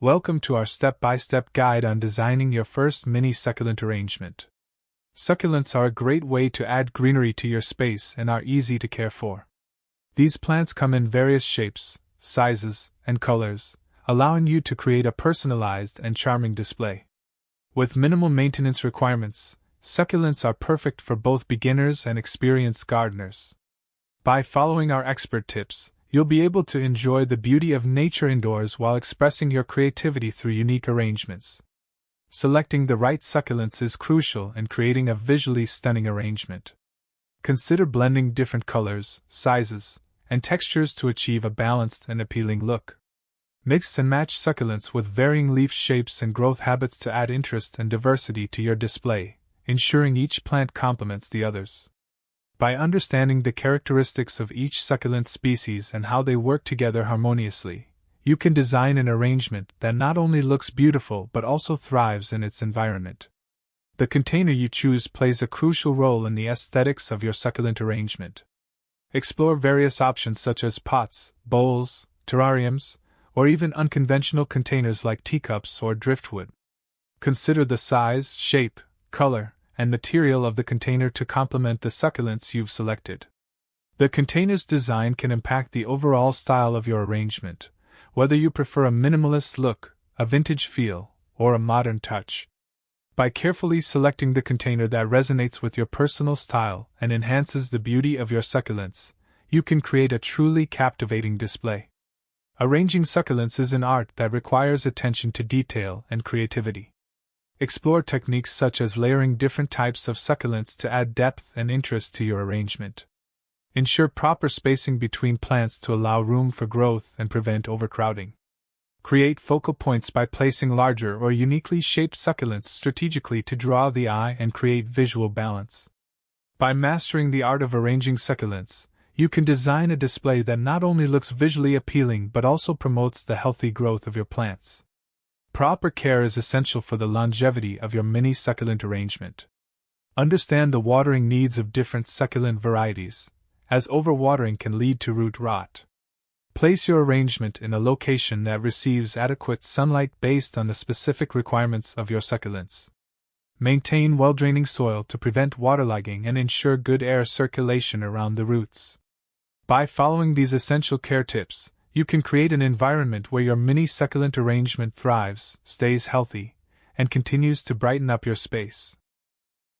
Welcome to our step-by-step guide on designing your first mini succulent arrangement. Succulents are a great way to add greenery to your space and are easy to care for. These plants come in various shapes, sizes, and colors, allowing you to create a personalized and charming display. With minimal maintenance requirements, succulents are perfect for both beginners and experienced gardeners. By following our expert tips, you'll be able to enjoy the beauty of nature indoors while expressing your creativity through unique arrangements. Selecting the right succulents is crucial in creating a visually stunning arrangement. Consider blending different colors, sizes, and textures to achieve a balanced and appealing look. Mix and match succulents with varying leaf shapes and growth habits to add interest and diversity to your display, ensuring each plant complements the others. By understanding the characteristics of each succulent species and how they work together harmoniously, you can design an arrangement that not only looks beautiful but also thrives in its environment. The container you choose plays a crucial role in the aesthetics of your succulent arrangement. Explore various options such as pots, bowls, terrariums, or even unconventional containers like teacups or driftwood. Consider the size, shape, color, and material of the container to complement the succulents you've selected. The container's design can impact the overall style of your arrangement, whether you prefer a minimalist look, a vintage feel, or a modern touch. By carefully selecting the container that resonates with your personal style and enhances the beauty of your succulents, you can create a truly captivating display. Arranging succulents is an art that requires attention to detail and creativity. Explore techniques such as layering different types of succulents to add depth and interest to your arrangement. Ensure proper spacing between plants to allow room for growth and prevent overcrowding. Create focal points by placing larger or uniquely shaped succulents strategically to draw the eye and create visual balance. By mastering the art of arranging succulents, you can design a display that not only looks visually appealing but also promotes the healthy growth of your plants. Proper care is essential for the longevity of your mini succulent arrangement. Understand the watering needs of different succulent varieties, as overwatering can lead to root rot. Place your arrangement in a location that receives adequate sunlight based on the specific requirements of your succulents. Maintain well-draining soil to prevent waterlogging and ensure good air circulation around the roots. By following these essential care tips, you can create an environment where your mini succulent arrangement thrives, stays healthy, and continues to brighten up your space.